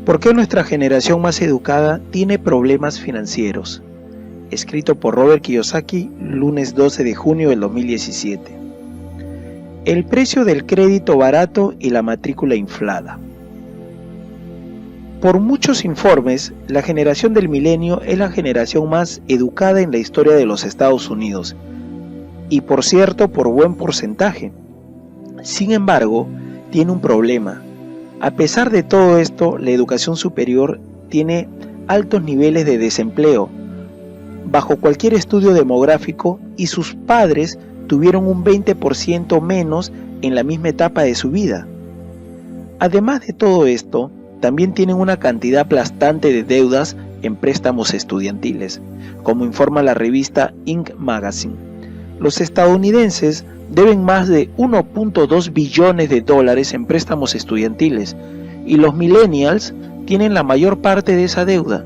¿Por qué nuestra generación más educada tiene problemas financieros? Escrito por Robert Kiyosaki, lunes 12 de junio del 2017. El precio del crédito barato y la matrícula inflada. Por muchos informes, la generación del milenio es la generación más educada en la historia de los Estados Unidos, y por cierto, por buen porcentaje. Sin embargo, tiene un problema. A pesar de todo esto, la educación superior tiene altos niveles de desempleo, bajo cualquier estudio demográfico, y sus padres tuvieron un 20% menos en la misma etapa de su vida. Además de todo esto, también tienen una cantidad aplastante de deudas en préstamos estudiantiles, como informa la revista Inc. Magazine. Los estadounidenses deben más de 1.2 billones de dólares en préstamos estudiantiles, y los millennials tienen la mayor parte de esa deuda,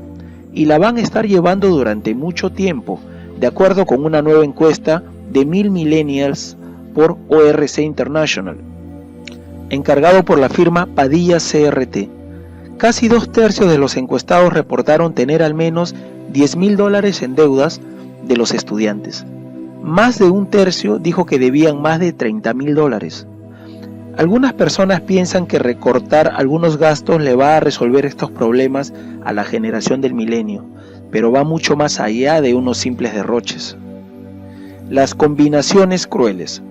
y la van a estar llevando durante mucho tiempo, de acuerdo con una nueva encuesta de 1000 millennials por ORC International, encargado por la firma Padilla CRT. Casi 2/3 de los encuestados reportaron tener al menos $10,000 en deudas de los estudiantes. Más de 1/3 dijo que debían más de $30,000. Algunas personas piensan que recortar algunos gastos le va a resolver estos problemas a la generación del milenio, pero va mucho más allá de unos simples derroches. Las combinaciones crueles.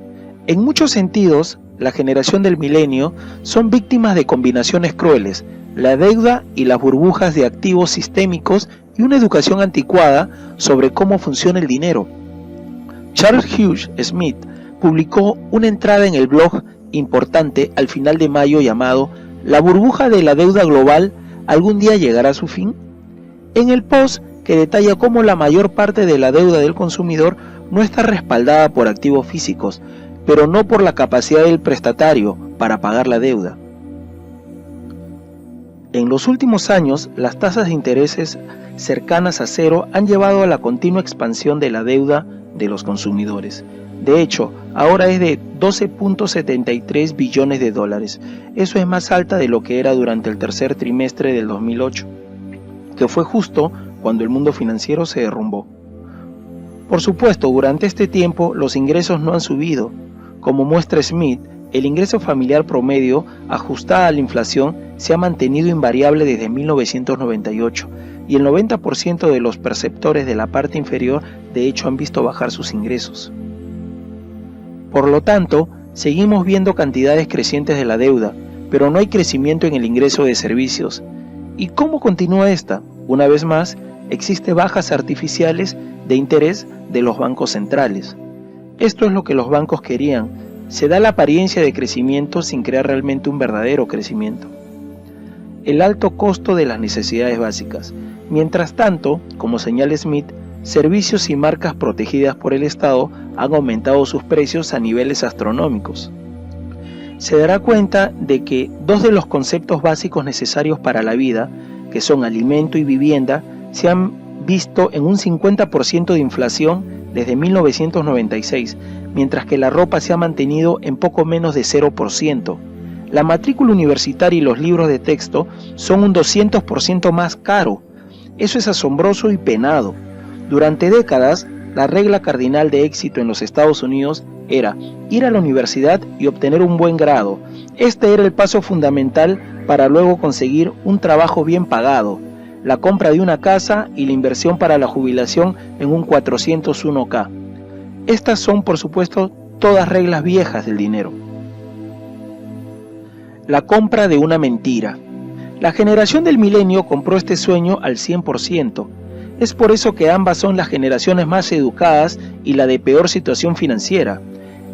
En muchos sentidos, la generación del milenio son víctimas de combinaciones crueles, la deuda y las burbujas de activos sistémicos y una educación anticuada sobre cómo funciona el dinero. Charles Hugh Smith publicó una entrada en el blog importante al final de mayo llamado ¿La burbuja de la deuda global algún día llegará a su fin? En el post, que detalla cómo la mayor parte de la deuda del consumidor no está respaldada por activos físicos, pero no por la capacidad del prestatario para pagar la deuda. En los últimos años, las tasas de intereses cercanas a cero han llevado a la continua expansión de la deuda de los consumidores. De hecho, ahora es de 12.73 billones de dólares. Eso es más alta de lo que era durante el tercer trimestre del 2008, que fue justo cuando el mundo financiero se derrumbó. Por supuesto, durante este tiempo los ingresos no han subido. Como muestra Smith, el ingreso familiar promedio, ajustado a la inflación, se ha mantenido invariable desde 1998, y el 90% de los perceptores de la parte inferior de hecho han visto bajar sus ingresos. Por lo tanto, seguimos viendo cantidades crecientes de la deuda, pero no hay crecimiento en el ingreso de servicios. ¿Y cómo continúa esta? Una vez más, existen bajas artificiales de interés de los bancos centrales. Esto es lo que los bancos querían. Se da la apariencia de crecimiento sin crear realmente un verdadero crecimiento. El alto costo de las necesidades básicas. Mientras tanto, como señala Smith, servicios y marcas protegidas por el Estado han aumentado sus precios a niveles astronómicos. Se dará cuenta de que dos de los conceptos básicos necesarios para la vida, que son alimento y vivienda, se han visto en un 50% de inflación desde 1996, mientras que la ropa se ha mantenido en poco menos de 0%. La matrícula universitaria y los libros de texto son un 200% más caro. Eso es asombroso y penado. Durante décadas, la regla cardinal de éxito en los Estados Unidos era ir a la universidad y obtener un buen grado. Este era el paso fundamental para luego conseguir un trabajo bien pagado, la compra de una casa y la inversión para la jubilación en un 401k. Estas son, por supuesto, todas reglas viejas del dinero. La compra de una mentira. La generación del milenio compró este sueño al 100%. Es por eso que ambas son las generaciones más educadas y la de peor situación financiera.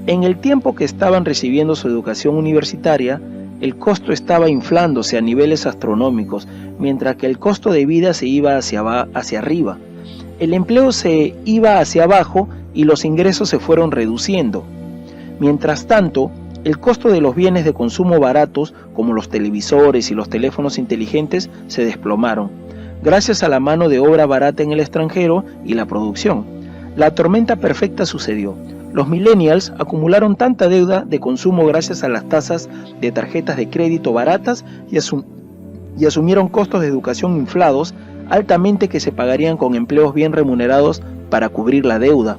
En el tiempo que estaban recibiendo su educación universitaria, el costo estaba inflándose a niveles astronómicos, mientras que el costo de vida se iba hacia arriba. El empleo se iba hacia abajo y los ingresos se fueron reduciendo. Mientras tanto, el costo de los bienes de consumo baratos, como los televisores y los teléfonos inteligentes, se desplomaron, gracias a la mano de obra barata en el extranjero y la producción. La tormenta perfecta sucedió. Los millennials acumularon tanta deuda de consumo gracias a las tasas de tarjetas de crédito baratas y y asumieron costos de educación inflados altamente que se pagarían con empleos bien remunerados para cubrir la deuda.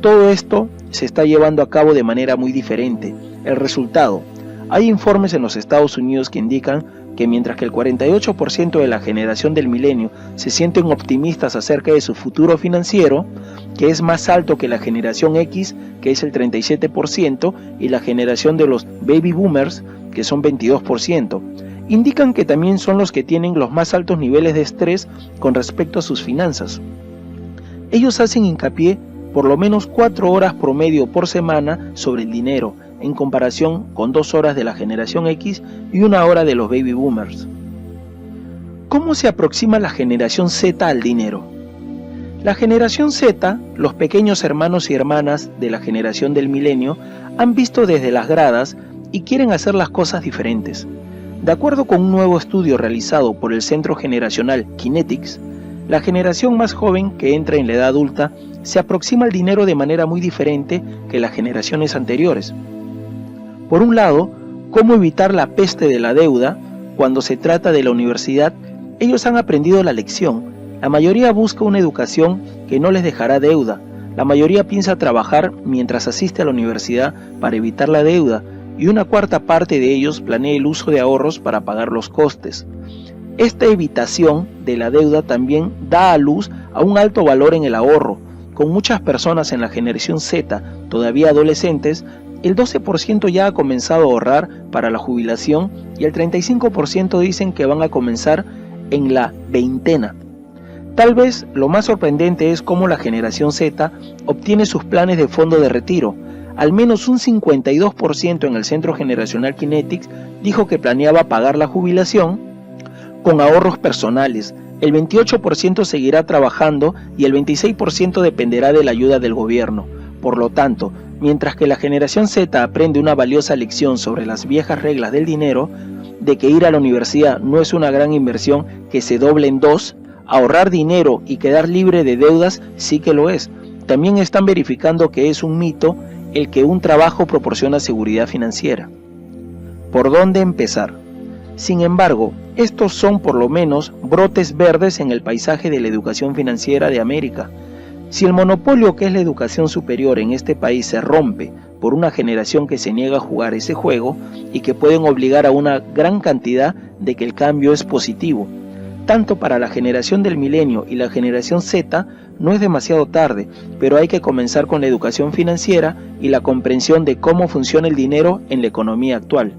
Todo esto se está llevando a cabo de manera muy diferente. El resultado: hay informes en los Estados Unidos que indican que mientras que el 48% de la generación del milenio se sienten optimistas acerca de su futuro financiero, que es más alto que la generación X, que es el 37%, y la generación de los baby boomers, que son 22%, indican que también son los que tienen los más altos niveles de estrés con respecto a sus finanzas. Ellos hacen hincapié por lo menos 4 horas promedio por semana sobre el dinero, en comparación con 2 horas de la generación X y 1 hora de los baby boomers. ¿Cómo se aproxima la generación Z al dinero? La generación Z, los pequeños hermanos y hermanas de la generación del milenio, han visto desde las gradas y quieren hacer las cosas diferentes. De acuerdo con un nuevo estudio realizado por el Centro Generacional Kinetics, la generación más joven que entra en la edad adulta se aproxima al dinero de manera muy diferente que las generaciones anteriores. Por un lado, cómo evitar la peste de la deuda. Cuando se trata de la universidad, ellos han aprendido la lección. La mayoría busca una educación que no les dejará deuda. La mayoría piensa trabajar mientras asiste a la universidad para evitar la deuda, y una cuarta parte de ellos planea el uso de ahorros para pagar los costes. Esta evitación de la deuda también da a luz a un alto valor en el ahorro. Con muchas personas en la generación Z, todavía adolescentes, el 12% ya ha comenzado a ahorrar para la jubilación y el 35% dicen que van a comenzar en la veintena. Tal vez lo más sorprendente es cómo la generación Z obtiene sus planes de fondo de retiro. Al menos un 52% en el Centro Generacional Kinetics dijo que planeaba pagar la jubilación con ahorros personales. El 28% seguirá trabajando y el 26% dependerá de la ayuda del gobierno. Por lo tanto, mientras que la generación Z aprende una valiosa lección sobre las viejas reglas del dinero, de que ir a la universidad no es una gran inversión que se doble en 2, ahorrar dinero y quedar libre de deudas sí que lo es. También están verificando que es un mito el que un trabajo proporciona seguridad financiera. ¿Por dónde empezar? Sin embargo, estos son por lo menos brotes verdes en el paisaje de la educación financiera de América. Si el monopolio que es la educación superior en este país se rompe por una generación que se niega a jugar ese juego y que pueden obligar a una gran cantidad de que el cambio es positivo, tanto para la generación del milenio y la generación Z, no es demasiado tarde, pero hay que comenzar con la educación financiera y la comprensión de cómo funciona el dinero en la economía actual.